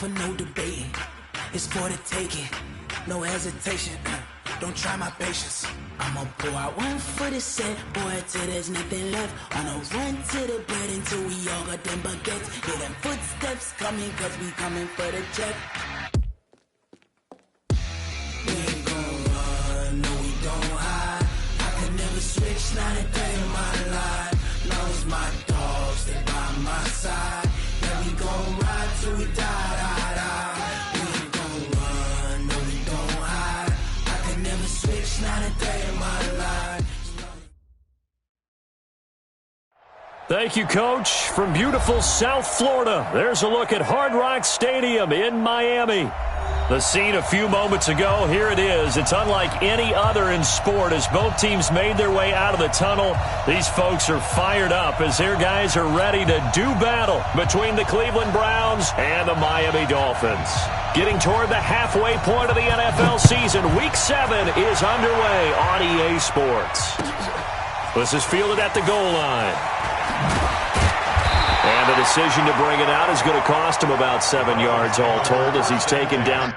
for no debating. It's for the taking, no hesitation. Don't try my patience. I'ma pour out one for the set, boy, till there's nothing left. On a run to the bread until we all got them baguettes. Hear them footsteps coming, cause we coming for the check. We ain't gon' run, no we don't hide. I could never switch, not a day in my life. Long as my dogs stay by my side. Yeah, we gon' ride till we die, die, die. We ain't gon' run, no we don't hide. I could never switch, not a day in my life. Thank you, Coach. From beautiful South Florida, there's a look at Hard Rock Stadium in Miami. The scene a few moments ago, here it is. It's unlike any other in sport as both teams made their way out of the tunnel. These folks are fired up as their guys are ready to do battle between the Cleveland Browns and the Miami Dolphins. Getting toward the halfway point of the NFL season, Week 7 is underway on EA Sports. This is fielded at the goal line. And the decision to bring it out is going to cost him about 7 yards all told as he's taken down.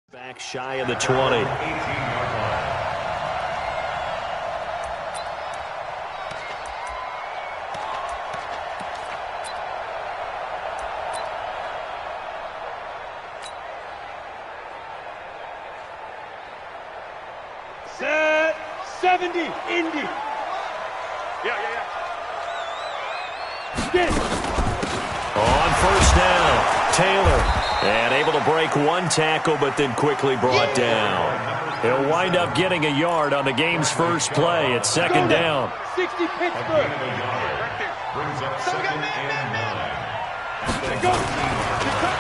Back shy of the 20. Set 70, Indy. Yeah. Spin. On first down, Taylor. And able to break one tackle, but then quickly brought down. He'll wind up getting a yard on the game's first play at second down. 60 Pittsburgh.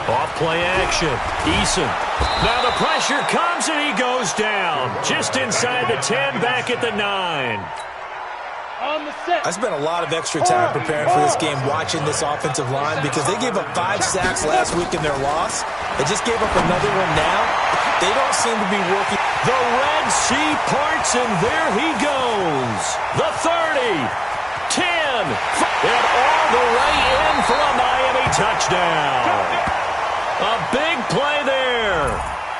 Off play action. Eason. Now the pressure comes and he goes down. Just inside the 10, back at the 9. I spent a lot of extra time preparing for this game watching this offensive line because they gave up 5 sacks last week in their loss. They just gave up another one now. They don't seem to be working. The Red Sea parts, and there he goes. The 30, 10, and all the way in for a Miami touchdown. A big play there.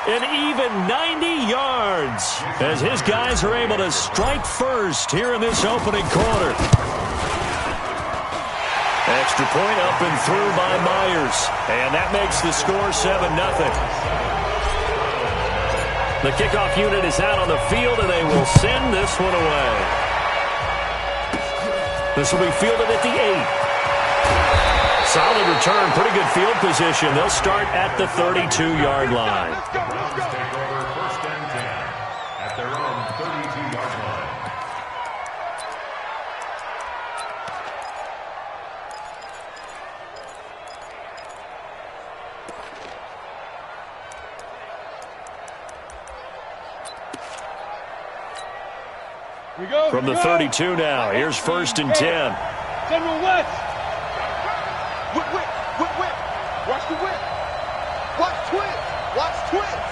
An even 90 yards as his guys are able to strike first here in this opening quarter. Extra point up and through by Myers. And that makes the score 7-0. The kickoff unit is out on the field, and they will send this one away. This will be fielded at the 8. Solid return, pretty good field position. They'll start at the 32-yard line. Let's go. Take over first and 10 at their own 32-yard line. From the 32 now, here's 1st and 10. General West. Whip, whip, whip, whip. Watch the whip. Watch twins. Watch twins.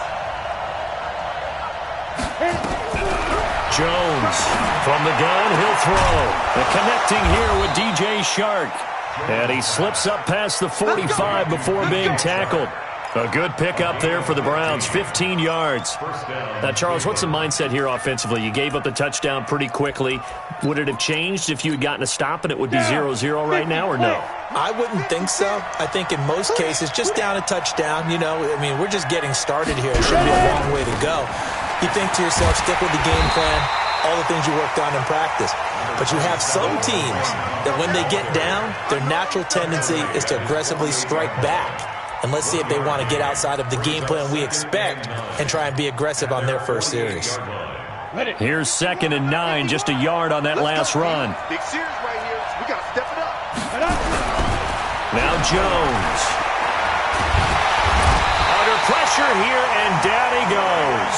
Jones from the gun, he'll throw. And connecting here with DJ Shark. And he slips up past the 45 before being tackled. A good pickup there for the Browns, 15 yards. Now, Charles, what's the mindset here offensively? You gave up the touchdown pretty quickly. Would it have changed if you had gotten a stop and it would be 0-0 right now, or no? I wouldn't think so. I think in most cases, just down a touchdown, you know, I mean, we're just getting started here. It should be a long way to go. You think to yourself, stick with the game plan, all the things you worked on in practice. But you have some teams that when they get down, their natural tendency is to aggressively strike back. And let's see if they want to get outside of the game plan we expect and try and be aggressive on their first series. Here's 2nd and 9, just a yard on that last run. Big series right here. We got to step it up. Now Jones. Under pressure here, and down he goes.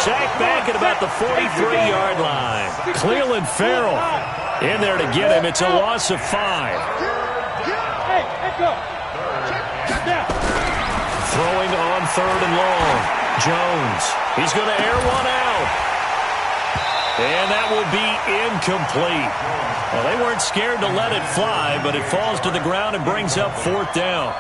Sacked back at about the 43-yard line. Cleveland Farrell in there to get him. It's a loss of 5. Hey, let's go. Throwing on 3rd and long. Jones. He's going to air one out. And that will be incomplete. Well, they weren't scared to let it fly, but it falls to the ground and brings up 4th down.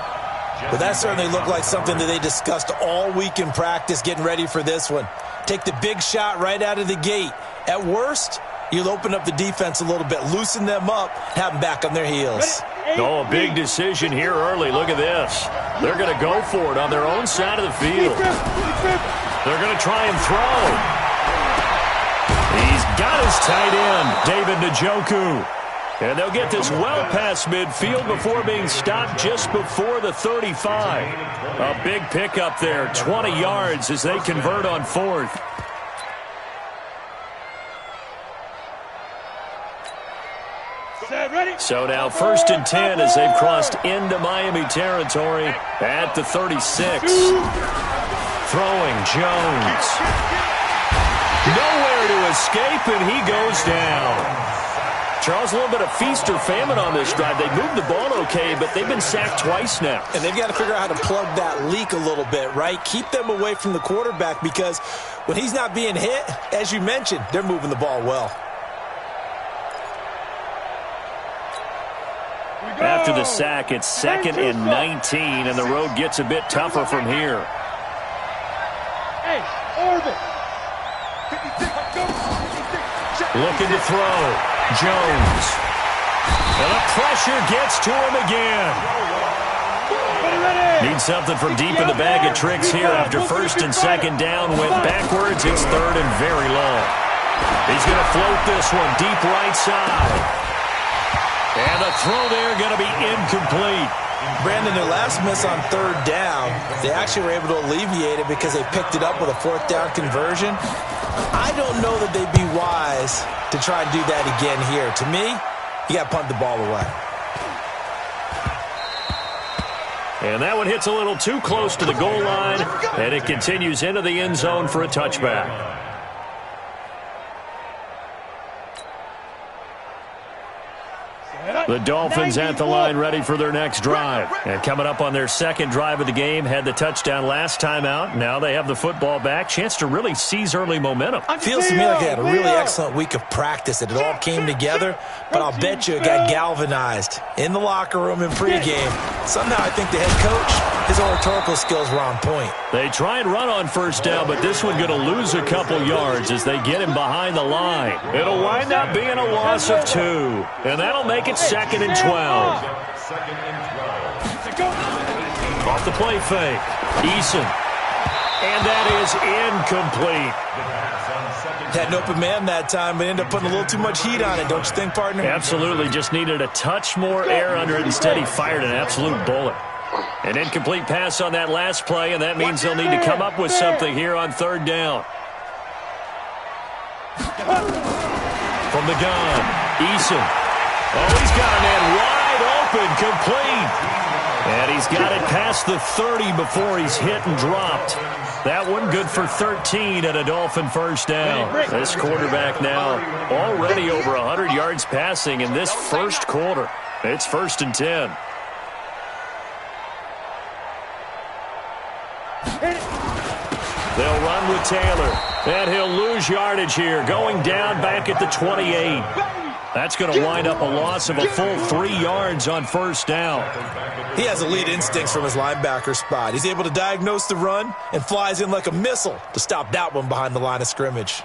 Well, that certainly looked like something that they discussed all week in practice getting ready for this one. Take the big shot right out of the gate. At worst, you'll open up the defense a little bit, loosen them up, have them back on their heels. Oh, a big decision here early. Look at this. They're going to go for it on their own side of the field. They're going to try and throw. He's got his tight end, David Njoku. And they'll get this well past midfield before being stopped just before the 35. A big pickup there, 20 yards as they convert on 4th. So now 1st and 10 as they've crossed into Miami territory at the 36. Throwing Jones. Nowhere to escape, and he goes down. Charles, a little bit of feast or famine on this drive. They moved the ball okay, but they've been sacked twice now. And they've got to figure out how to plug that leak a little bit, right? Keep them away from the quarterback because when he's not being hit, as you mentioned, they're moving the ball well. After the sack, it's 2nd and 19, and the road gets a bit tougher from here. Hey, Orbit. Looking to throw. Jones. And the pressure gets to him again. Need something from deep in the bag of tricks here after 1st and 2nd down. Went backwards. It's 3rd and very long. He's going to float this one deep right side. And the throw there going to be incomplete. Brandon, their last miss on 3rd down, they actually were able to alleviate it because they picked it up with a 4th down conversion. I don't know that they'd be wise to try and do that again here. To me, you got to punt the ball away. And that one hits a little too close to the goal line, and it continues into the end zone for a touchback. The Dolphins at the line ready for their next drive. And coming up on their 2nd drive of the game, had the touchdown last time out. Now they have the football back. Chance to really seize early momentum. Feels to me like they had a really excellent week of practice. It all came together, but I'll bet you it got galvanized in the locker room and pregame. Somehow I think the head coach, his oratorical skills were on point. They try and run on 1st down, but this one going to lose a couple yards as they get him behind the line. It'll wind up being a loss of 2, and that'll make it 2nd and 12. Off the play fake. Eason. And that is incomplete. Had an open man that time, but ended up putting a little too much heat on it, don't you think, partner? Absolutely. Just needed a touch more air under it. Instead, he fired an absolute bullet. An incomplete pass on that last play, and that means they'll need to come up with something here on 3rd down. From the gun, Eason. Oh, he's got a man wide open, complete. And he's got it past the 30 before he's hit and dropped. That one good for 13 at a Dolphin first down. This quarterback now already over 100 yards passing in this first quarter. It's 1st and 10. They'll run with Taylor. And he'll lose yardage here, going down back at the 28. That's going to wind up a loss of a full 3 yards on first down. He has elite instincts from his linebacker spot. He's able to diagnose the run and flies in like a missile to stop that one behind the line of scrimmage.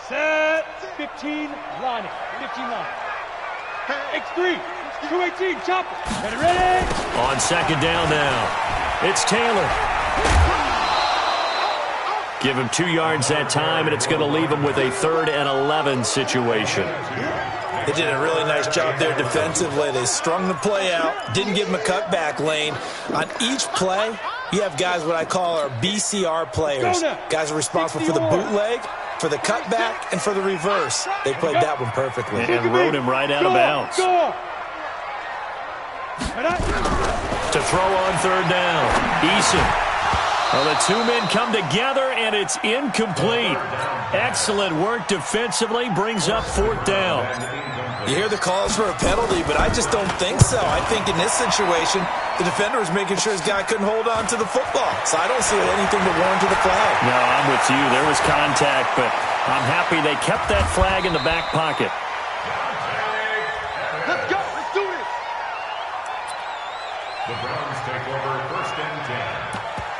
Set 15 lining. 15 line. X3. 218. Chopper. Ready. On second down now. It's Taylor. Give him 2 yards that time, and it's going to leave him with a 3rd and 11 situation. They did a really nice job there defensively. They strung the play out, didn't give him a cutback lane. On each play, you have guys what I call our BCR players. Guys are responsible for the bootleg, for the cutback, and for the reverse. They played that one perfectly. And rode him right out of bounds. To throw on 3rd down. Eason. Well, the two men come together, and it's incomplete. Excellent work defensively, brings up 4th down. You hear the calls for a penalty, but I just don't think so. I think in this situation, the defender was making sure his guy couldn't hold on to the football. So I don't see anything to warrant the flag. No, I'm with you. There was contact, but I'm happy they kept that flag in the back pocket. Let's go. Let's do this. The Browns take over 1st and 10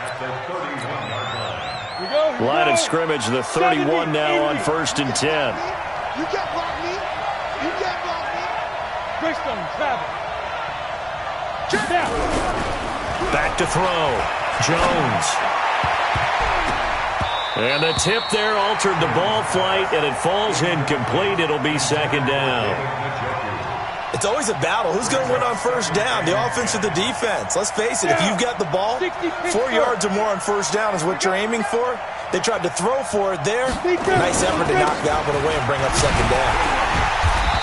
at the 31-yard line. Line of scrimmage, the 31 now on 1st and 10. You can't block me. You can't block me. Greystone, travel. Back to throw. Jones. And the tip there altered the ball flight, and it falls incomplete. It'll be 2nd down. It's always a battle. Who's going to win on 1st down, the offense or the defense? Let's face it, if you've got the ball, 4 yards or more on 1st down is what you're aiming for. They tried to throw for it there. Nice effort to knock that one away and bring up 2nd down.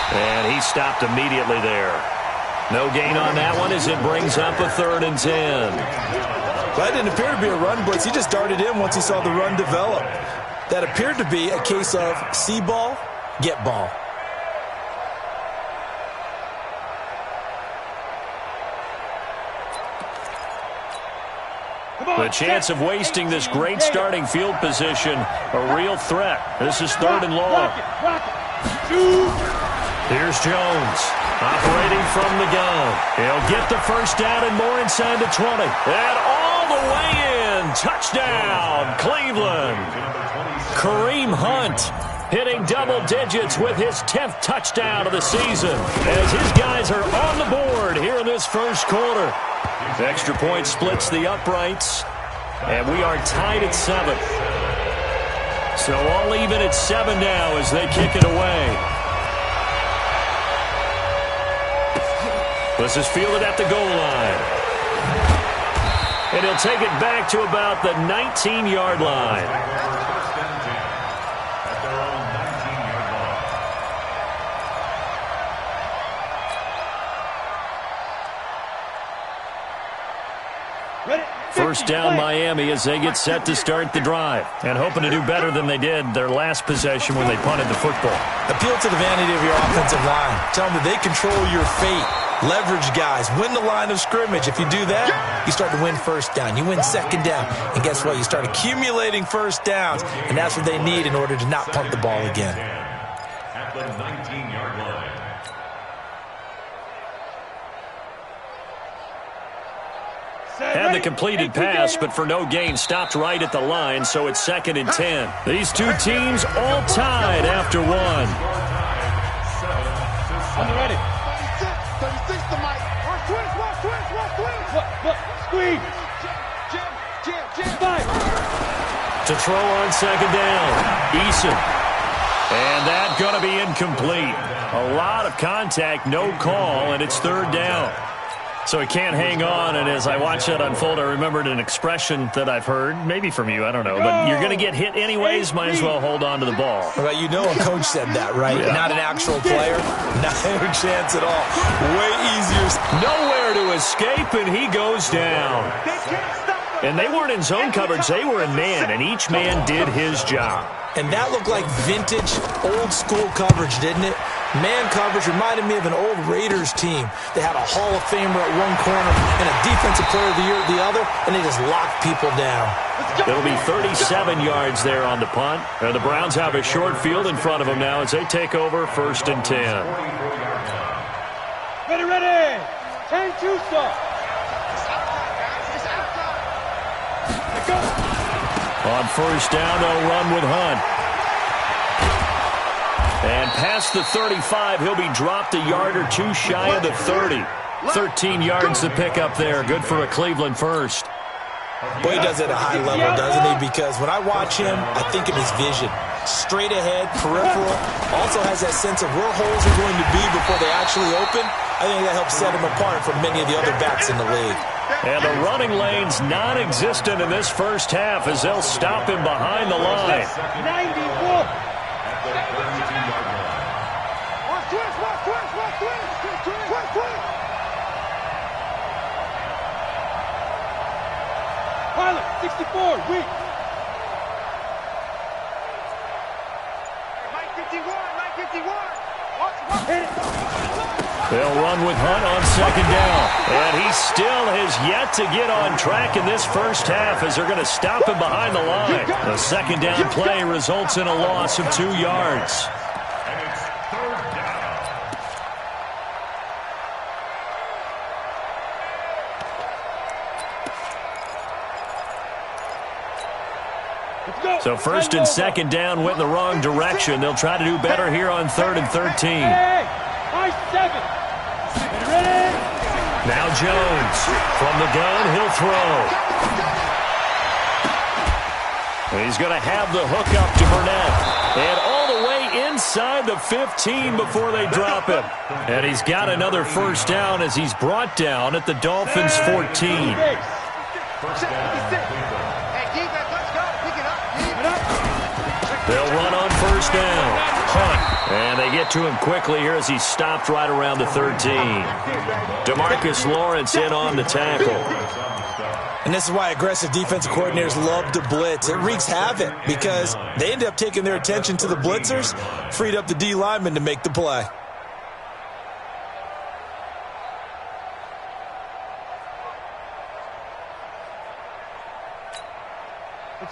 And he stopped immediately there. No gain on that one as it brings up a 3rd and 10. That didn't appear to be a run blitz. He just darted in once he saw the run develop. That appeared to be a case of see ball, get ball. The chance of wasting this great starting field position, a real threat. This is 3rd and long. Here's Jones, operating from the gun. He'll get the 1st down and more inside the 20. And all the way in. Touchdown, Cleveland. Kareem Hunt hitting double digits with his 10th touchdown of the season as his guys are on the board here in this first quarter. Extra point splits the uprights, and we are tied at 7. So all even at 7 now as they kick it away. This is fielded at the goal line. And he'll take it back to about the 19-yard line. First down Miami as they get set to start the drive and hoping to do better than they did their last possession when they punted the football. Appeal to the vanity of your offensive line. Tell them that they control your fate. Leverage guys. Win the line of scrimmage. If you do that, you start to win 1st down. You win 2nd down. And guess what? You start accumulating 1st downs. And that's what they need in order to not punt the ball again. At the 19-yard line. Had the completed pass, but for no gain, stopped right at the line, so it's 2nd and 10. These two teams all tied after 1. On the ready. 36 to Mike. Watch twist. Squeeze. Jam. To throw on 2nd down, Eason. And that's going to be incomplete. A lot of contact, no call, and it's 3rd down. So he can't hang on, and as I watch that unfold, I remembered an expression that I've heard, maybe from you, I don't know, but you're going to get hit anyways, might as well hold on to the ball. Well, you know a coach said that, right? Yeah. Not an actual player. Not a chance at all. Way easier. Nowhere to escape, and he goes down. And they weren't in zone coverage, they were in man, and each man did his job. And that looked like vintage, old-school coverage, didn't it? Man coverage reminded me of an old Raiders team. They had a Hall of Famer at one corner and a Defensive Player of the Year at the other, and they just locked people down. It'll be 37 yards there on the punt. And the Browns have a short field in front of them now as they take over 1st and 10. Ready. 10-2 start. On 1st down, they'll run with Hunt. And past the 35, he'll be dropped a yard or two shy of the 30. 13 yards to pick up there. Good for a Cleveland first. Boy, he does it at a high level, doesn't he? Because when I watch him, I think of his vision. Straight ahead, peripheral. Also has that sense of where holes are going to be before they actually open. I think that helps set him apart from many of the other backs in the league. And the running lane's non-existent in this first half as they'll stop him behind the line. 91. Pilot, 64, weak. Mike 51. Hit it. They'll run with Hunt on 2nd down. And he still has yet to get on track in this first half as they're going to stop him behind the line. The 2nd down play results in a loss of 2 yards. And it's 3rd down. So 1st and 2nd down went in the wrong direction. They'll try to do better here on 3rd and 13. High 7. Ready. Now Jones. From the gun, he'll throw. And he's going to have the hook up to Burnett. And all the way inside the 15 before they drop him. And he's got another 1st down as he's brought down at the Dolphins' 14. They'll run on 1st down. Hunt. And they get to him quickly here as he's stopped right around the 13. DeMarcus Lawrence in on the tackle. And this is why aggressive defensive coordinators love to blitz. It wreaks havoc because they end up taking their attention to the blitzers, freed up the D lineman to make the play.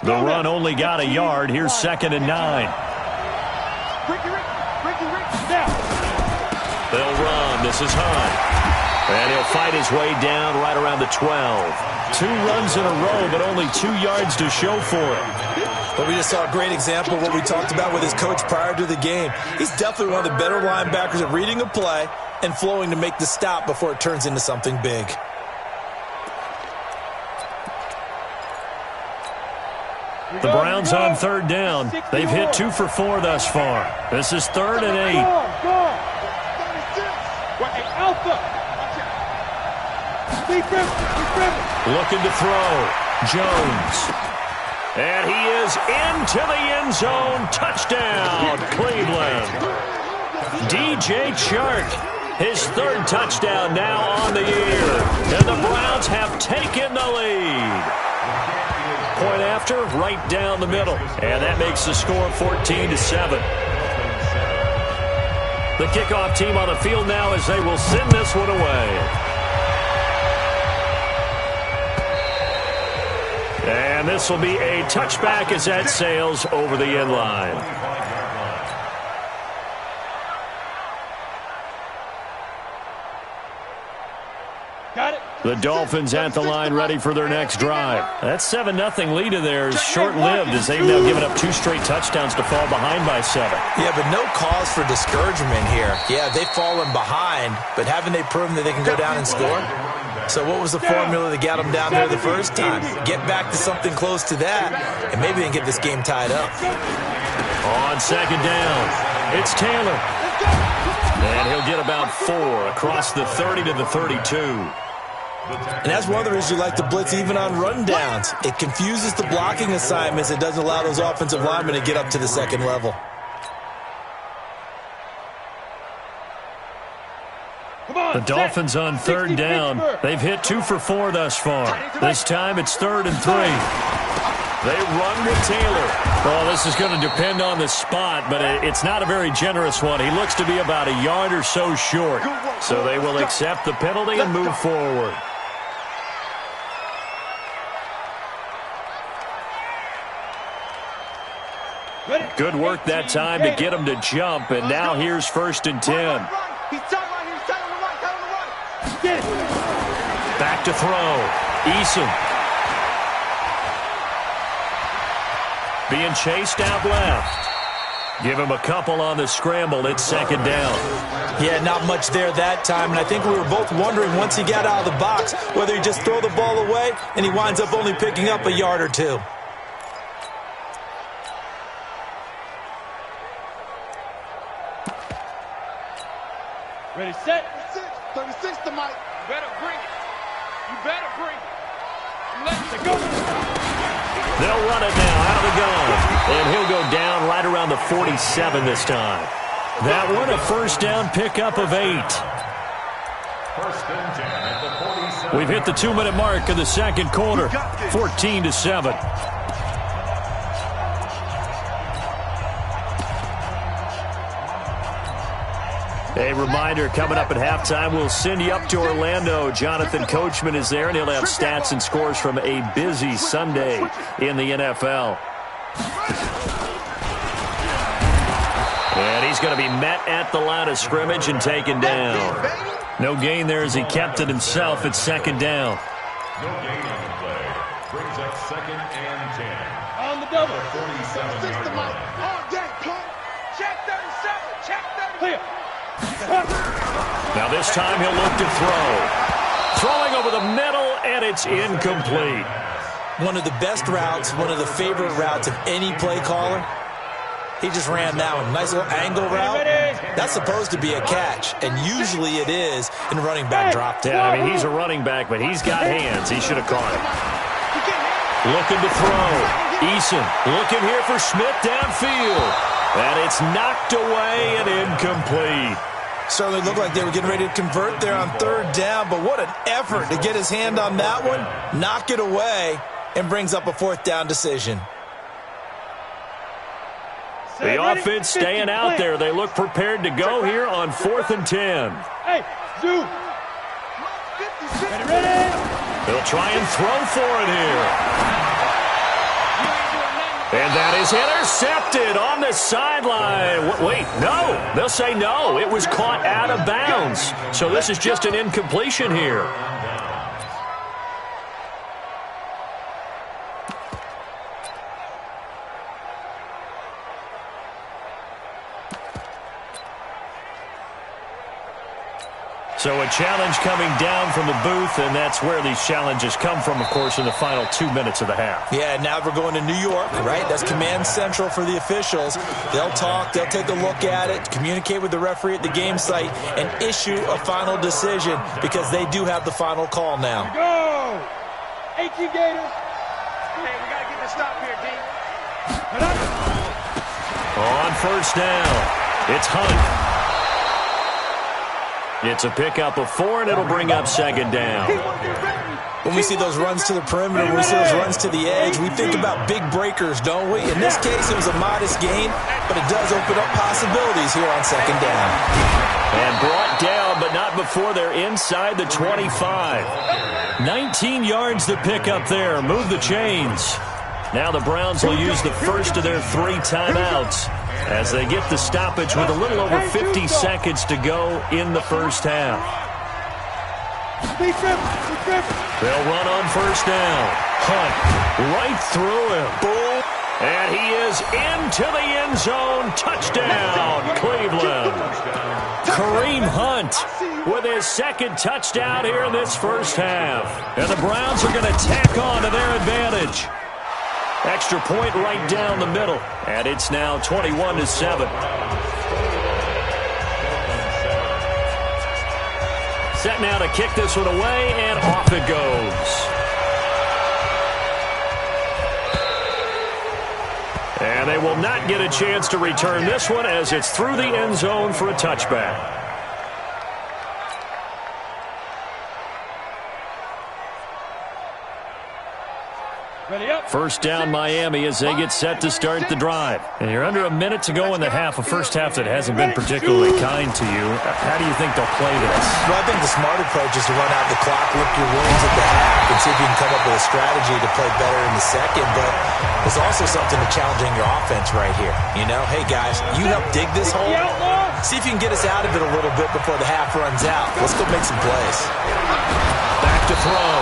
The run only got a yard. Here's 2nd and 9. They'll run. This is Hunt. And he'll fight his way down right around the 12. 2 runs in a row, but only 2 yards to show for it. But we just saw a great example of what we talked about with his coach prior to the game. He's definitely one of the better linebackers at reading a play and flowing to make the stop before it turns into something big. The Browns on 3rd down. They've hit 2 for 4 thus far. This is 3rd and 8. Looking to throw. Jones. And he is into the end zone. Touchdown, Cleveland. DJ Chark, his 3rd touchdown now on the year. And the Browns have taken the lead. Point after, right down the middle. And that makes the score 14-7. The kickoff team on the field now as they will send this one away. And this will be a touchback as that sails over the end line. Got it. The Dolphins at the line ready for their next drive. That 7-0 lead of theirs is short-lived as they've now given up 2 straight touchdowns to fall behind by 7. Yeah, but no cause for discouragement here. Yeah, they've fallen behind, but haven't they proven that they can go down and score? So what was the formula that got them down there the first time? Get back to something close to that, and maybe they can get this game tied up. On 2nd down, it's Taylor. And he'll get about 4 across the 30 to the 32. And that's one of the reasons you like to blitz even on rundowns. It confuses the blocking assignments. It doesn't allow those offensive linemen to get up to the second level. The Dolphins on third down. They've hit 2 for 4 thus far. This time it's 3rd and 3. They run with Taylor. Well, this is going to depend on the spot, but it's not a very generous one. He looks to be about a yard or so short. So they will accept the penalty and move forward. Good work that time to get him to jump, and now here's 1st and 10. Back to throw. Eason. Being chased out left. Give him a couple on the scramble. It's 2nd down. Yeah, not much there that time, and I think we were both wondering once he got out of the box whether he just throw the ball away and he winds up only picking up a yard or 2. Ready, set. 36 to Mike. You better bring it. You better bring it. Let's go. They'll run it now out of the gun. And he'll go down right around the 47 this time. That one a 1st down pickup of 8. 1st and 10 at the 47. We've hit the 2-minute mark of the 2nd quarter. 14-7. A reminder, coming up at halftime, we'll send you up to Orlando. Jonathan Coachman is there, and he'll have stats and scores from a busy Sunday in the NFL. And he's going to be met at the line of scrimmage and taken down. No gain there as he kept it himself at 2nd down. No gain on the play. Brings up 2nd and 10. On the double. 47-yard line. All day, punk. Check 37. Check 37. Clear. Now this time he'll look to throw. Throwing over the middle, and it's incomplete. One of the best routes, one of the favorite routes of any play caller. He just ran that one. Nice little angle route. That's supposed to be a catch, and usually it is in running back drop. Yeah, I mean, he's a running back, but he's got hands. He should have caught it. Looking to throw. Eason looking here for Smith downfield. And it's knocked away and incomplete. Certainly looked like they were getting ready to convert there on 3rd down, but what an effort to get his hand on that one, knock it away, and brings up a 4th down decision. The offense staying out there. They look prepared to go here on 4th and 10. Hey, Zoo. Ready. They'll try and throw for it here. And that is intercepted on the sideline. Wait, no. They'll say no. It was caught out of bounds. So this is just an incompletion here. So a challenge coming down from the booth, and that's where these challenges come from, of course, in the final 2 minutes of the half. Yeah, now we're going to New York, right? That's command central for the officials. They'll talk, they'll take a look at it, communicate with the referee at the game site, and issue a final decision because they do have the final call now. Go! 18 Gators. Hey, we got to get the stop here, D. On 1st down, it's Hunt. It's a pickup of 4, and it'll bring up 2nd down. When we see those runs to the perimeter, when we see those runs to the edge, we think about big breakers, don't we? In this case, it was a modest gain, but it does open up possibilities here on 2nd down. And brought down, but not before they're inside the 25. 19 yards to pick up there. Move the chains. Now the Browns will use the first of their 3 timeouts as they get the stoppage with a little over 50 seconds to go in the first half. They'll run on 1st down. Hunt right through him. Boom. And he is into the end zone. Touchdown, Cleveland. Kareem Hunt with his 2nd touchdown here in this first half. And the Browns are going to tack on to their advantage. Extra point right down the middle. And it's now 21-7. Set now to kick this one away, and off it goes. And they will not get a chance to return this one as it's through the end zone for a touchback. First down Miami as they get set to start the drive. And you're under a minute to go in the half, a first half that hasn't been particularly kind to you. How do you think they'll play this? Well, I think the smart approach is to run out the clock, lick your wounds at the half, and see if you can come up with a strategy to play better in the second. But there's also something to challenging your offense right here. You know, hey, guys, you help dig this hole. See if you can get us out of it a little bit before the half runs out. Let's go make some plays. Back to throw.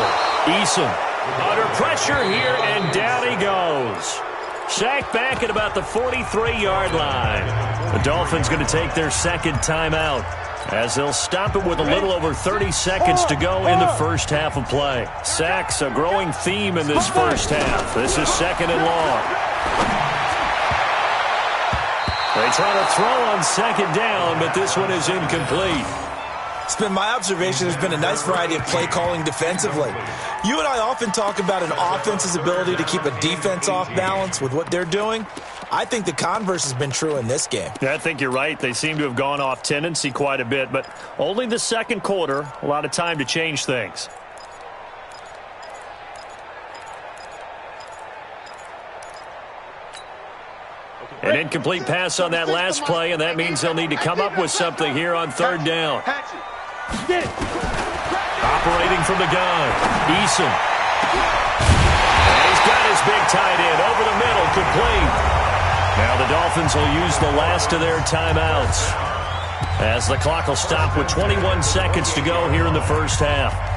Eason. Under pressure here, and down he goes. Sacked back at about the 43-yard line. The Dolphins going to take their second timeout as they'll stop it with a little over 30 seconds to go in the first half of play. Sacks, a growing theme in this first half. This is second and long. They try to throw on second down, but this one is incomplete. It's been my observation there's been a nice variety of play calling defensively. You and I often talk about an offense's ability to keep a defense off balance with what they're doing. I think the converse has been true in this game. Yeah, I think you're right. They seem to have gone off tendency quite a bit, but only the second quarter, a lot of time to change things. An incomplete pass on that last play, and that means they'll need to come up with something here on third down. Operating from the gun, Eason. And he's got his big tight end over the middle, complete. Now the Dolphins will use the last of their timeouts as the clock will stop with 21 seconds to go here in the first half.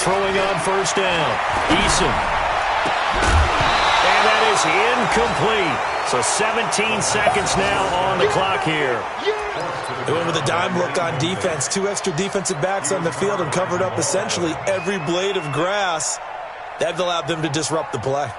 Throwing on first down. Eason. And that is incomplete. So 17 seconds now on the clock here. They went with a dime look on defense. 2 extra defensive backs on the field and covered up essentially every blade of grass. That allowed them to disrupt the play.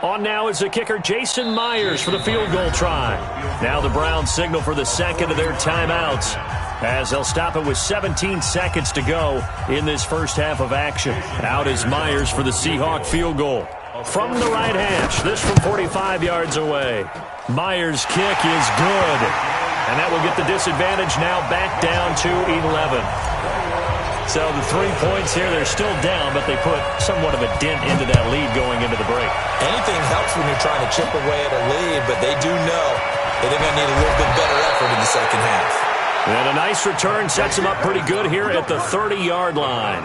On now is the kicker, Jason Myers, for the field goal try. Now the Browns signal for the second of their timeouts as they'll stop it with 17 seconds to go in this first half of action. Out is Myers for the Seahawk field goal. From the right hash, this from 45 yards away. Myers' kick is good. And that will get the disadvantage now back down to 11. So the 3 points here, they're still down, but they put somewhat of a dent into that lead going into the break. Anything helps when you're trying to chip away at a lead, but they do know that they're going to need a little bit better effort in the second half. And a nice return sets them up pretty good here at the 30-yard line.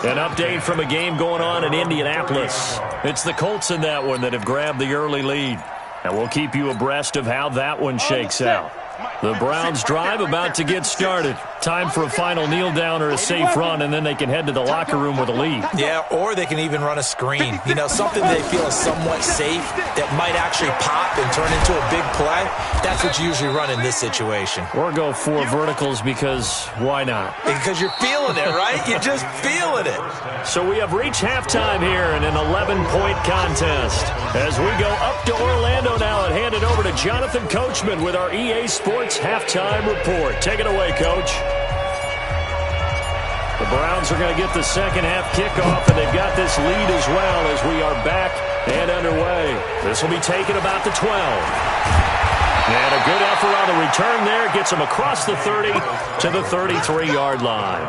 An update from a game going on in Indianapolis. It's the Colts in that one that have grabbed the early lead. And we'll keep you abreast of how that one shakes out. The Browns drive about to get started. Time for a final kneel down or a safe run, and then they can head to the locker room with a lead. Yeah, or they can even run a screen. You know, something they feel is somewhat safe that might actually pop and turn into a big play. That's what you usually run in this situation. Or go 4 verticals because why not? Because you're feeling it, right? You're just feeling it. So we have reached halftime here in an 11-point contest. As we go up to Orlando now and hand it over to Jonathan Coachman with our EA Sports Halftime Report. Take it away, Coach. The Browns are going to get the second half kickoff, and they've got this lead as well as we are back and underway. This will be taken about the 12. And a good effort on the return there. Gets them across the 30 to the 33-yard line.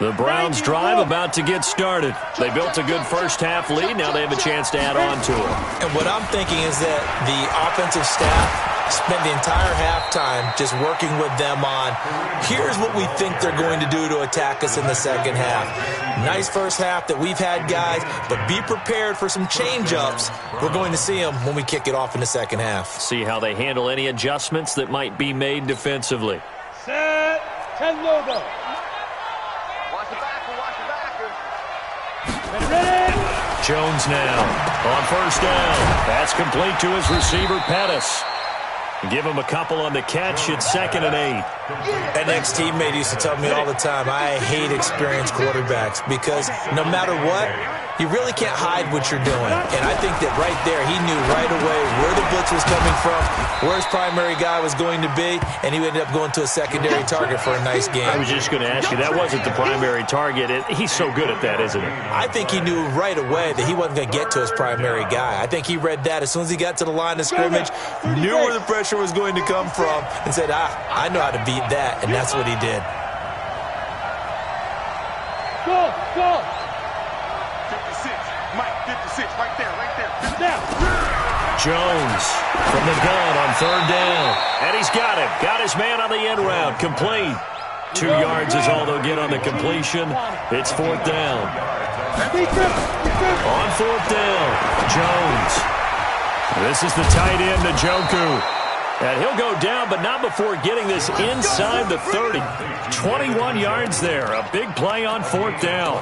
The Browns drive about to get started. They built a good first half lead. Now they have a chance to add on to it. And what I'm thinking is that the offensive staff spent the entire halftime just working with them on, here's what we think they're going to do to attack us in the second half. Nice first half that we've had, guys, but be prepared for some change-ups. We're going to see them when we kick it off in the second half. See how they handle any adjustments that might be made defensively. Set, 10 logo. Watch the backer, watch the backer. Ready? Jones now on first down. That's complete to his receiver, Pettis. Give him a couple on the catch. It's 2nd and 8. An ex-teammate used to tell me all the time, I hate experienced quarterbacks because no matter what, you really can't hide what you're doing. And I think that right there, he knew right away where the blitz was coming from, where his primary guy was going to be, and he ended up going to a secondary target for a nice game. I was just going to ask you, that wasn't the primary target. He's so good at that, isn't he? I think he knew right away that he wasn't going to get to his primary guy. I think he read that as soon as he got to the line of scrimmage, knew where the pressure was going to come from, and said, I know how to beat that, and that's what he did. Go! 56, Mike, 56, right there. Now. Jones from the gun on 3rd down. And he's got him. Got his man on the end route. Complete. 2 yards is all they'll get on the completion. It's 4th down. On 4th down, Jones. This is the tight end, Njoku. And he'll go down, but not before getting this inside the 30. 21 yards there. A big play on 4th down.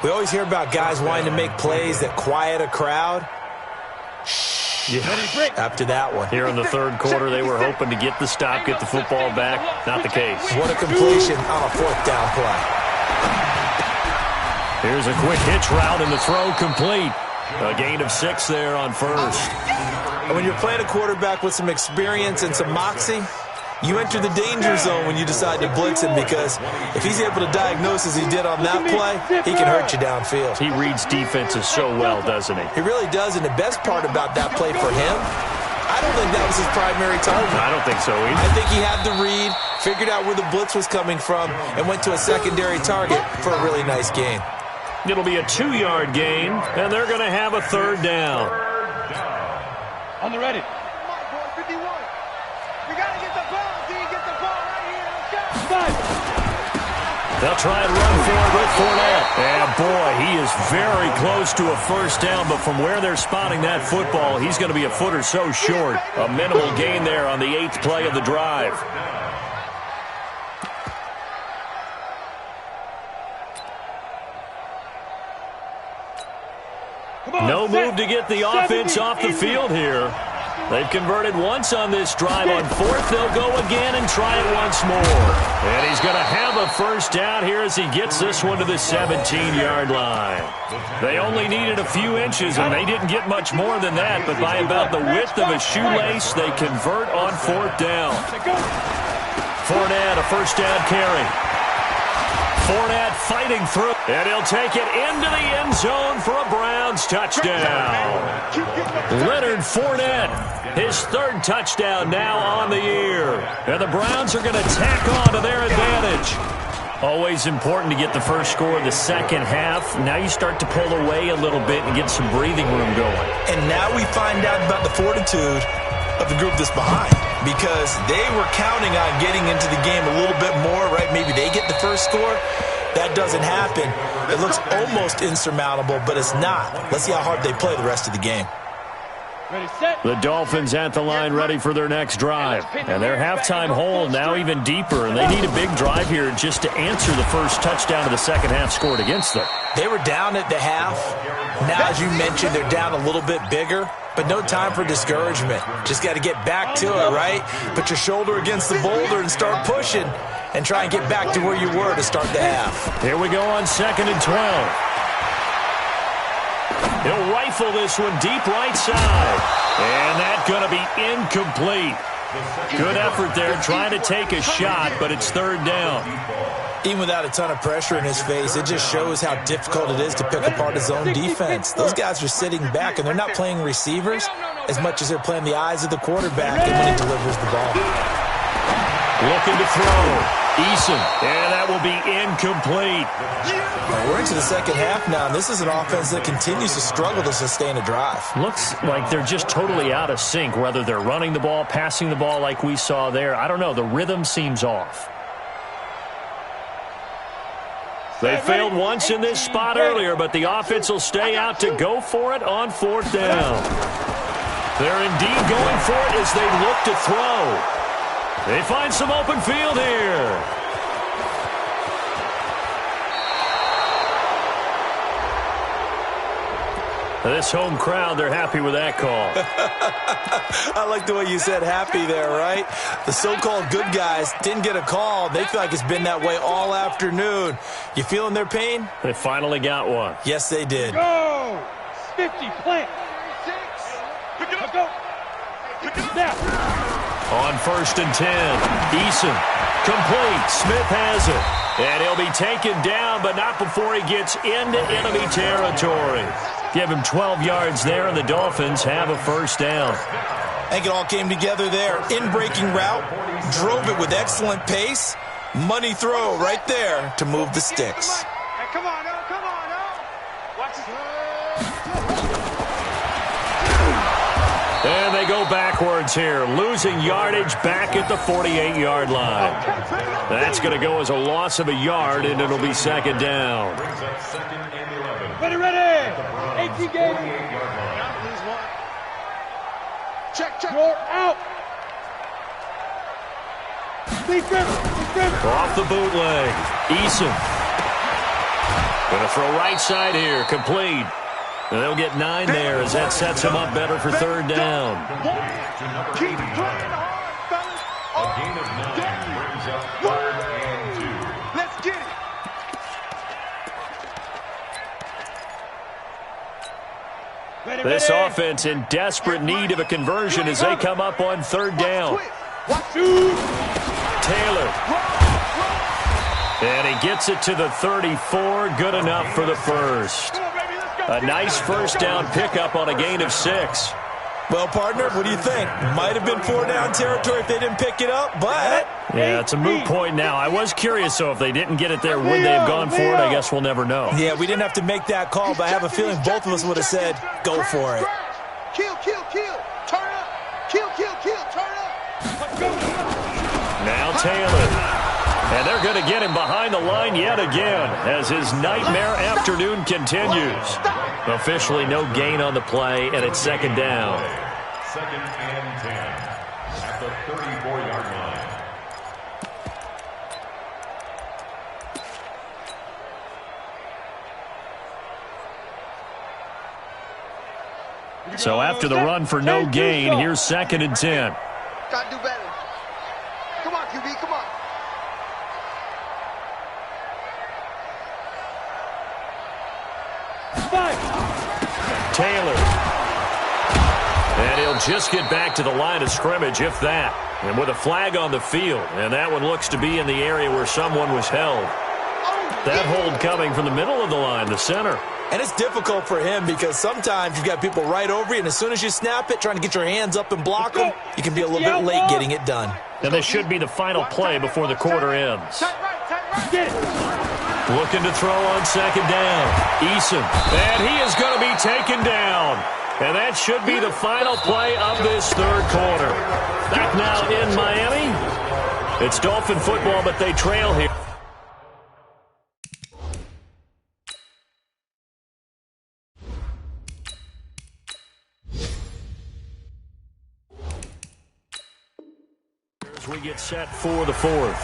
We always hear about guys wanting to make plays that quiet a crowd. Yeah. After that one. Here in the 3rd quarter, they were hoping to get the stop, get the football back. Not the case. What a completion on a 4th down play. Here's a quick hitch route, and the throw complete. A gain of 6 there on 1st. And when you're playing a quarterback with some experience and some moxie, you enter the danger zone when you decide to blitz him, because if he's able to diagnose as he did on that play, he can hurt you downfield. He reads defenses so well, doesn't he? He really does, and the best part about that play for him, I don't think that was his primary target. I don't think so either. I think he had the read, figured out where the blitz was coming from, and went to a secondary target for a really nice gain. It'll be a 2-yard gain, and they're going to have a 3rd down. On the ready. Come on, boy, 51. We got to get the ball, D. Get the ball right here. Let's go. They'll try and run for it with Fournette. And, boy, he is very close to a 1st down, but from where they're spotting that football, he's going to be a foot or so short. A minimal gain there on the 8th play of the drive. No move to get the offense off the field here. They've converted once on this drive. On 4th, they'll go again and try it once more. And he's going to have a 1st down here as he gets this one to the 17-yard line. They only needed a few inches, and they didn't get much more than that, but by about the width of a shoelace, they convert on 4th down. Fournette, a 1st down carry. Fournette fighting through, and he'll take it into the end zone for a Browns touchdown. Leonard Fournette, his 3rd touchdown now on the year. And the Browns are going to tack on to their advantage. Always important to get the first score of the second half. Now you start to pull away a little bit and get some breathing room going. And now we find out about the fortitude of the group that's behind, because they were counting on getting into the game a little bit more, right? Maybe they get the first score. That doesn't happen. It looks almost insurmountable, but it's not. Let's see how hard they play the rest of the game. Ready, set. The Dolphins at the line ready for their next drive. And their halftime hole now even deeper, and they need a big drive here just to answer the first touchdown of the second half scored against them. They were down at the half. Now, as you mentioned, they're down a little bit bigger, but no time for discouragement. Just got to get back to it, right? Put your shoulder against the boulder and start pushing, and try and get back to where you were to start the half. Here we go on 2nd and 12. He'll rifle this one deep right side. And that's going to be incomplete. Good effort there trying to take a shot, but it's 3rd down. Even without a ton of pressure in his face, it just shows how difficult it is to pick apart his own defense. Those guys are sitting back, and they're not playing receivers as much as they're playing the eyes of the quarterback and when he delivers the ball. Looking to throw. Eason, and that will be incomplete. We're into the second half now, and this is an offense that continues to struggle to sustain a drive. Looks like they're just totally out of sync, whether they're running the ball, passing the ball like we saw there. I don't know. The rhythm seems off. They failed once in this spot earlier, but the offense will stay out to go for it on 4th down. They're indeed going for it as they look to throw. They find some open field here. This home crowd, they're happy with that call. I like the way you said happy there, right? The so-called good guys didn't get a call. They feel like it's been that way all afternoon. You feeling their pain? They finally got one. Yes, they did. Go! 50, plant. 6. Pick it up. Go. Snap. On 1st and 10, Eason, complete. Smith has it. And he'll be taken down, but not before he gets into enemy territory. Give him 12 yards there, and the Dolphins have a first down. I think it all came together there. In-breaking route, drove it with excellent pace. Money throw right there to move the sticks. Hey, come on, now. Come on, now. Watch it. And they go backwards here, losing yardage back at the 48-yard line. That's going to go as a loss of a yard, and it'll be second down. Ready. 18 games. Check. You're out. Off the bootleg, Eason. Going to throw right side here, complete. And they'll get 9 there as that sets him up better for third down. Keep playing hard, fellas. A gain of 9 brings up 3rd and 2. Let's get it. This offense in desperate need of a conversion as they come up on third down. Taylor. And he gets it to the 34. Good enough for the first. A nice first down pickup on a gain of 6. Well, partner, what do you think? Might have been 4-down territory if they didn't pick it up, but... Yeah, it's a moot point now. I was curious, so if they didn't get it there, would they have gone for it? I guess we'll never know. Yeah, we didn't have to make that call, but I have a feeling both of us would have said, go for it. Kill. Turn up. Kill. Turn up. Now Taylor. And they're going to get him behind the line yet again as his nightmare afternoon continues. Officially no gain on the play, and it's second down. 2nd and 10 at the 34-yard line. So after the run for no gain, here's 2nd and 10. Gotta do better. Come on, QB, come on. Taylor. And he'll just get back to the line of scrimmage, if that. And with a flag on the field. And that one looks to be in the area where someone was held. That hold coming from the middle of the line, the center. And it's difficult for him because sometimes you've got people right over you, and as soon as you snap it, trying to get your hands up and block them, you can be a little bit late getting it done. And this should be the final play before the quarter ends. Looking to throw on second down. Eason. And he is going to be taken down. And that should be the final play of this third quarter. Back now in Miami. It's Dolphin football, but they trail here. As we get set for the fourth.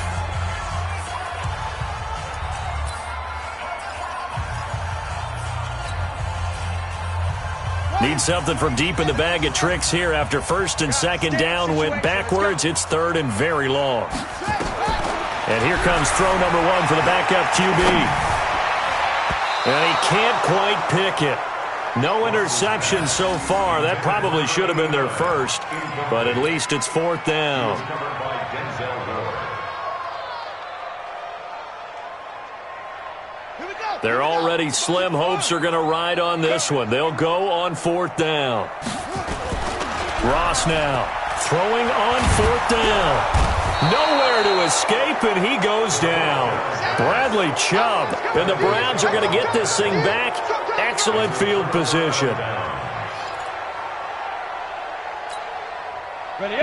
Need something from deep in the bag of tricks here after 1st and 2nd down went backwards. It's 3rd and very long. And here comes throw number 1 for the backup QB. And he can't quite pick it. No interception so far. That probably should have been their first, but at least it's 4th down. Their already slim hopes are going to ride on this one. They'll go on 4th down. Ross now throwing on 4th down. Nowhere to escape, and he goes down. Bradley Chubb, and the Browns are going to get this thing back. Excellent field position.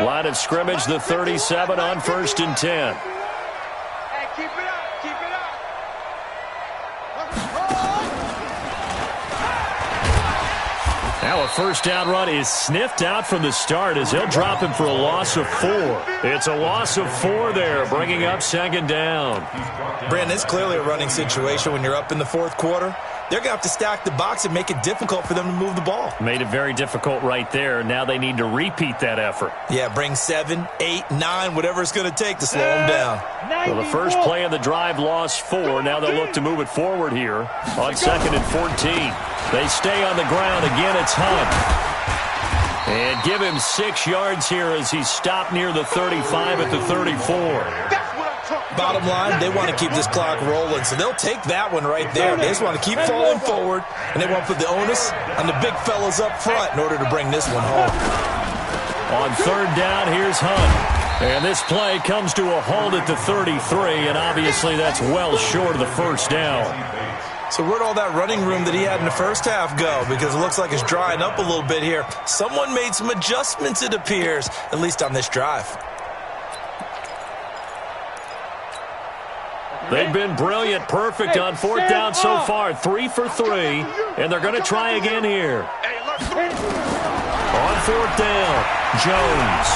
Line of scrimmage, the 37 on 1st and 10. Hey, keep it up. Now a first down run is sniffed out from the start as he'll drop him for a loss of 4. It's a loss of 4 there, bringing up second down. Brandon, it's clearly a running situation when you're up in the fourth quarter. They're going to have to stack the box and make it difficult for them to move the ball. Made it very difficult right there. Now they need to repeat that effort. Yeah, bring 7, 8, 9, whatever it's going to take to slow them down. Well, the first play of the drive lost 4. Now they'll look to move it forward here on 2nd and 14. They stay on the ground. Again, it's Hunt. And give him 6 yards here as he's stopped near the 35 at the 34. Bottom line, they want to keep this clock rolling, so they'll take that one right there. They just want to keep falling forward, and they want to put the onus on the big fellas up front in order to bring this one home. On 3rd down, here's Hunt. And this play comes to a halt at the 33, and obviously that's well short of the first down. So where'd all that running room that he had in the first half go? Because it looks like it's drying up a little bit here. Someone made some adjustments, it appears, at least on this drive. They've been brilliant, perfect on 4th down so far. 3 for 3, and they're going to try again here. On 4th down, Jones.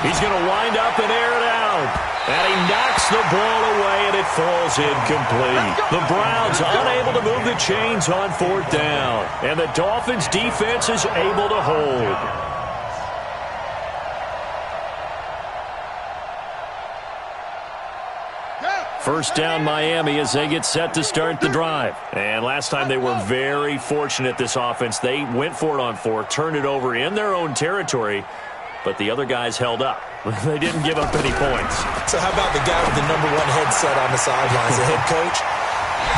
He's going to wind up and air it out. And he knocks the ball away, and it falls incomplete. The Browns unable to move the chains on 4th down. And the Dolphins' defense is able to hold. First down, Miami, as they get set to start the drive. And last time they were very fortunate, this offense. They went for it on 4, turned it over in their own territory, but the other guys held up. They didn't give up any points. So how about the guy with the #1 headset on the sidelines, the head coach?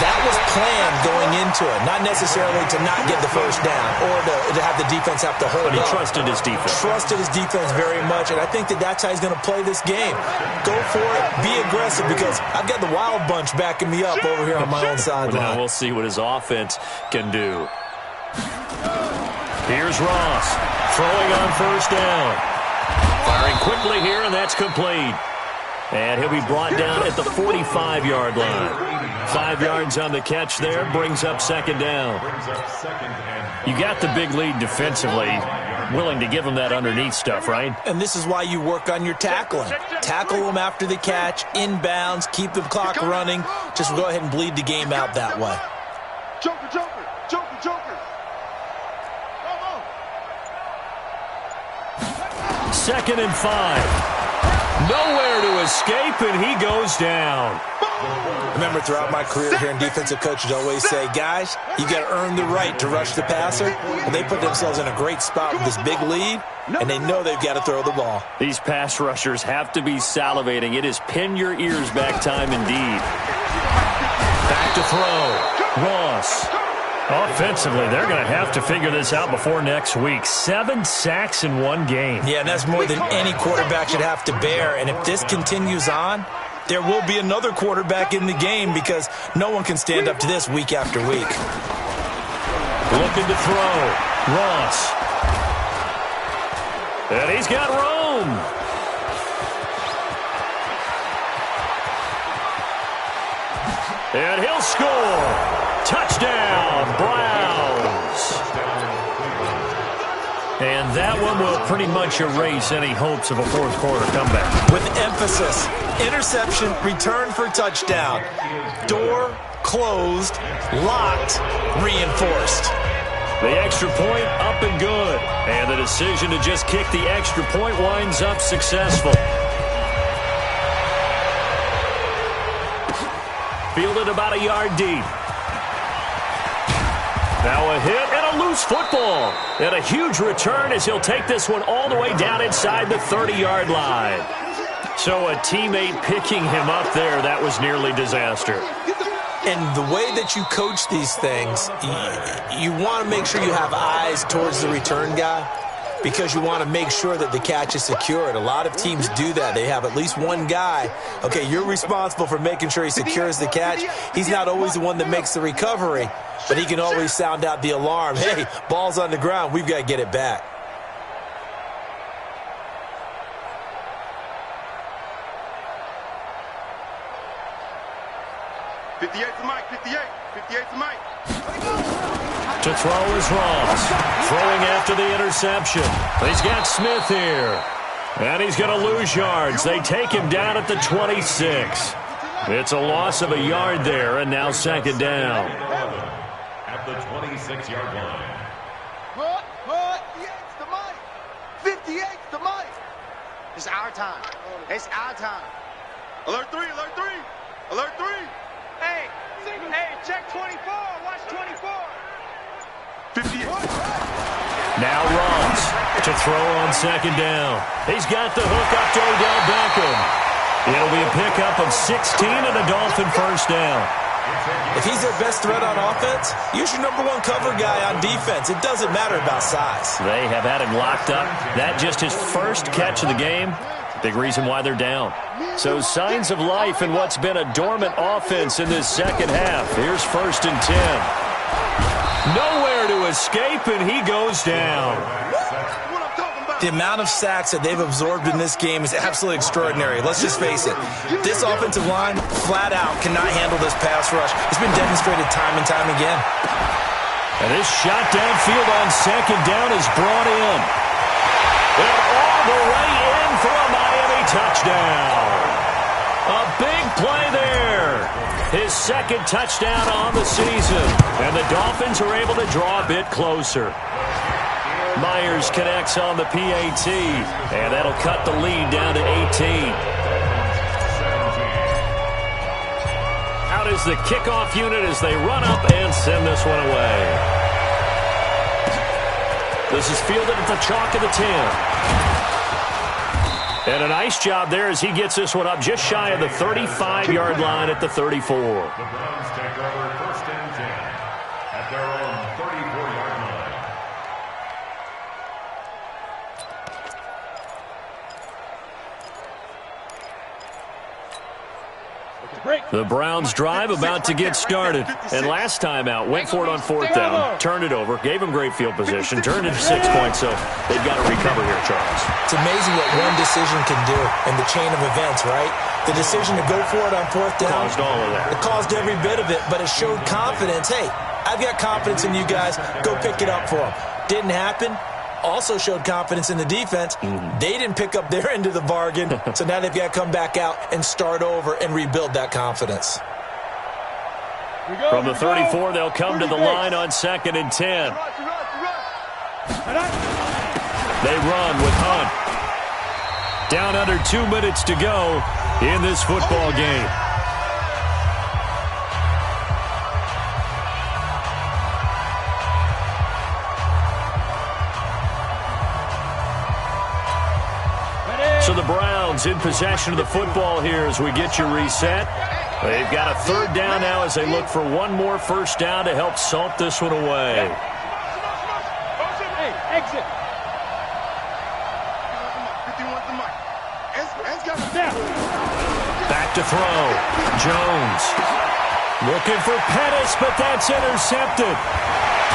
That was planned going into it, not necessarily to not get the first down or to have the defense have to hold up. But he trusted his defense. Trusted his defense very much, and I think that's how he's going to play this game. Go for it, be aggressive, because I've got the wild bunch backing me up over here on my own sideline. Now we'll see what his offense can do. Here's Ross, throwing on 1st down. Firing quickly here, and that's complete. And he'll be brought down at the 45-yard line. 5 yards on the catch there, brings up 2nd down. You got the big lead defensively, willing to give him that underneath stuff, right? And this is why you work on your tackling. Tackle them after the catch, inbounds, keep the clock running. Just go ahead and bleed the game out that way. Joker, Joker, Joker, Joker. 2nd and 5. Nowhere to escape, and he goes down. Remember, throughout my career here in defensive coaches always say, guys, you got to earn the right to rush the passer. And they put themselves in a great spot with this big lead, and they know they've got to throw the ball. These pass rushers have to be salivating. It is pin your ears back time indeed. Back to throw. Ross. Offensively, they're going to have to figure this out before next week. 7 sacks in 1 game. Yeah, and that's more than any quarterback should have to bear. And if this continues on, there will be another quarterback in the game because no one can stand up to this week after week. Looking to throw. Ross. And he's got room. And he'll score. Touchdown, Browns. And that one will pretty much erase any hopes of a fourth quarter comeback. With emphasis, interception, return for touchdown. Door closed, locked, reinforced. The extra point up and good. And the decision to just kick the extra point winds up successful. Fielded about a yard deep. Now a hit and a loose football. And a huge return as he'll take this one all the way down inside the 30-yard line. So a teammate picking him up there, that was nearly disaster. And the way that you coach these things, you want to make sure you have eyes towards the return guy because you want to make sure that the catch is secured. A lot of teams do that. They have at least one guy. Okay, you're responsible for making sure he secures the catch. He's not always the one that makes the recovery, but he can always sound out the alarm. Hey, ball's on the ground. We've got to get it back. To throw is Ross. Throwing after the interception. He's got Smith here. And he's going to lose yards. They take him down at the 26. It's a loss of a yard there, and now second down. At the 26-yard line. What? 58's the mic. 58's the mic. It's our time. It's our time. Alert 3, alert 3. Alert 3. Hey, check 24. Watch 24. 58. Now Ross to throw on second down. He's got the hook up to Odell Beckham. It'll be a pickup of 16 and a Dolphin first down. If he's their best threat on offense, use your number one cover guy on defense. It doesn't matter about size. They have had him locked up. That just his first catch of the game. Big reason why they're down. So signs of life in what's been a dormant offense in this second half. Here's 1st and 10. Nowhere to escape, and he goes down. The amount of sacks that they've absorbed in this game is absolutely extraordinary. Let's just face it. This offensive line, flat out, cannot handle this pass rush. It's been demonstrated time and time again. And this shot downfield on second down is brought in. And all the way in for a Miami touchdown. A big play there. His second touchdown on the season. And the Dolphins are able to draw a bit closer. Myers connects on the PAT, and that'll cut the lead down to 18. Out is the kickoff unit as they run up and send this one away. This is fielded at the chalk of the 10. And a nice job there as he gets this one up just shy of the 35-yard line at the 34. The Browns take over 1st and 10 at their own 34-yard line. The Browns drive about to get started. And last time out, went for it on 4th down, turned it over, gave him great field position, turned it to 6 points, so they've got to recover here, Charles. It's amazing what one decision can do in the chain of events, right? The decision to go for it on 4th down. Caused all of that. It caused every bit of it, but it showed confidence. Hey, I've got confidence in you guys. Go pick it up for them. Didn't happen. Also showed confidence in the defense. They didn't pick up their end of the bargain, so now they've got to come back out and start over and rebuild that confidence. From the 34, they'll come to the line on 2nd and 10. They run with Hunt. Down under 2 minutes to go in this football game. So the Browns in possession of the football here as we get you reset. They've got a 3rd down now as they look for one more 1st down to help salt this one away. Hey, exit. Back to throw. Jones. Looking for Pettis, but that's intercepted.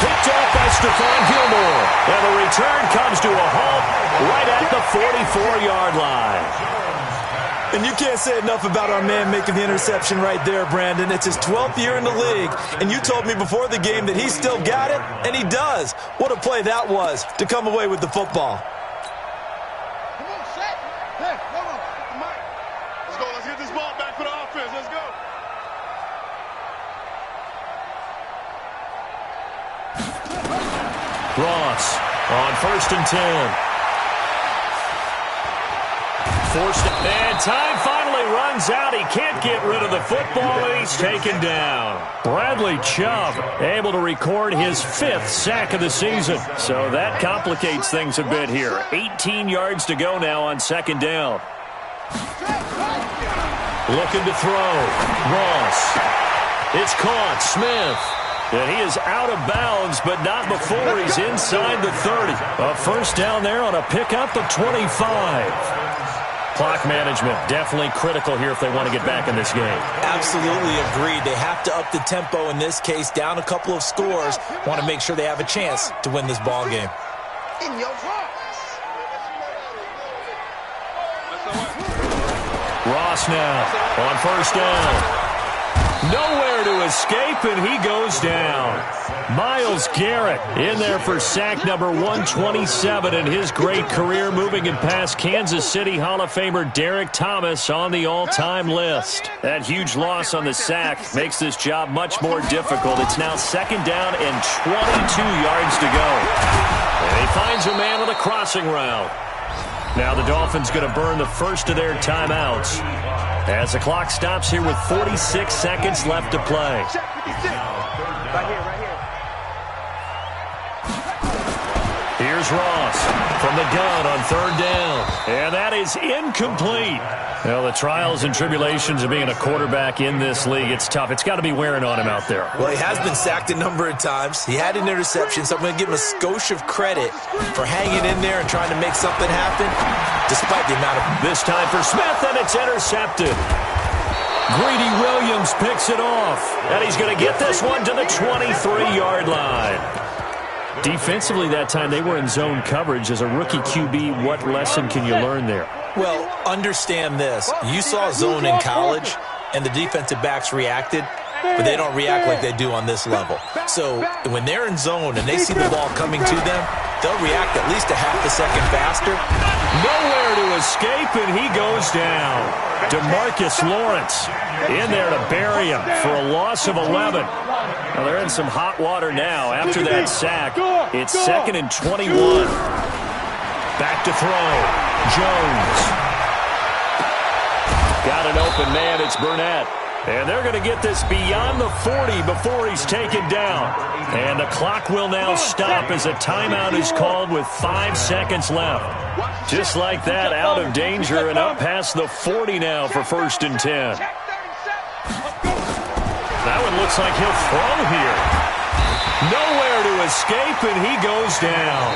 Picked off by Stephon Gilmore. And the return comes to a halt right at the 44-yard line. And you can't say enough about our man making the interception right there, Brandon. It's his 12th year in the league, and you told me before the game that he still got it, and he does. What a play that was to come away with the football. Come on, Shaq. Hey, come on. Get the mic. Let's go. Let's get this ball back for the offense. Let's go. Ross on 1st and 10. Forced it, and time finally runs out. He can't get rid of the football, and he's taken down. Bradley Chubb able to record his 5th sack of the season. So that complicates things a bit here. 18 yards to go now on 2nd down. Looking to throw. Ross. It's caught. Smith. And he is out of bounds, but not before he's inside the 30. A 1st down there on a pickup of 25. Clock management definitely critical here if they want to get back in this game. Absolutely agreed. They have to up the tempo in this case, down a couple of scores. Want to make sure they have a chance to win this ball game. In your Ross now on 1st down. Nowhere to escape, and he goes down. Myles Garrett in there for sack number 127 in his great career, moving it past Kansas City Hall of Famer Derek Thomas on the all-time list. That huge loss on the sack makes this job much more difficult. It's now second down and 22 yards to go. And he finds a man with a crossing route. Now the Dolphins going to burn the first of their timeouts as the clock stops here with 46 seconds left to play. Right here, right here. Here's Ross from the gun on third down. And that is incomplete. Well, the trials and tribulations of being a quarterback in this league, it's tough. It's got to be wearing on him out there. Well, he has been sacked a number of times. He had an interception, so I'm going to give him a skosh of credit for hanging in there and trying to make something happen, despite the amount of... This time for Smith, and it's intercepted. Greedy Williams picks it off, and he's going to get this one to the 23-yard line. Defensively that time, they were in zone coverage. As a rookie QB, what lesson can you learn there? Well, understand this. You saw zone in college, and the defensive backs reacted, but they don't react like they do on this level. So when they're in zone and they see the ball coming to them, they'll react at least a half a second faster. Nowhere to escape, and he goes down. DeMarcus Lawrence in there to bury him for a loss of 11. Well, they're in some hot water now after that sack. It's second and 21. Back to throw. Jones. Got an open man. It's Burnett. And they're going to get this beyond the 40 before he's taken down. And the clock will now stop as a timeout is called with 5 seconds left. Just like that, out of danger and up past the 40 now for first and 10. That one looks like he'll throw here. Nowhere to escape, and he goes down.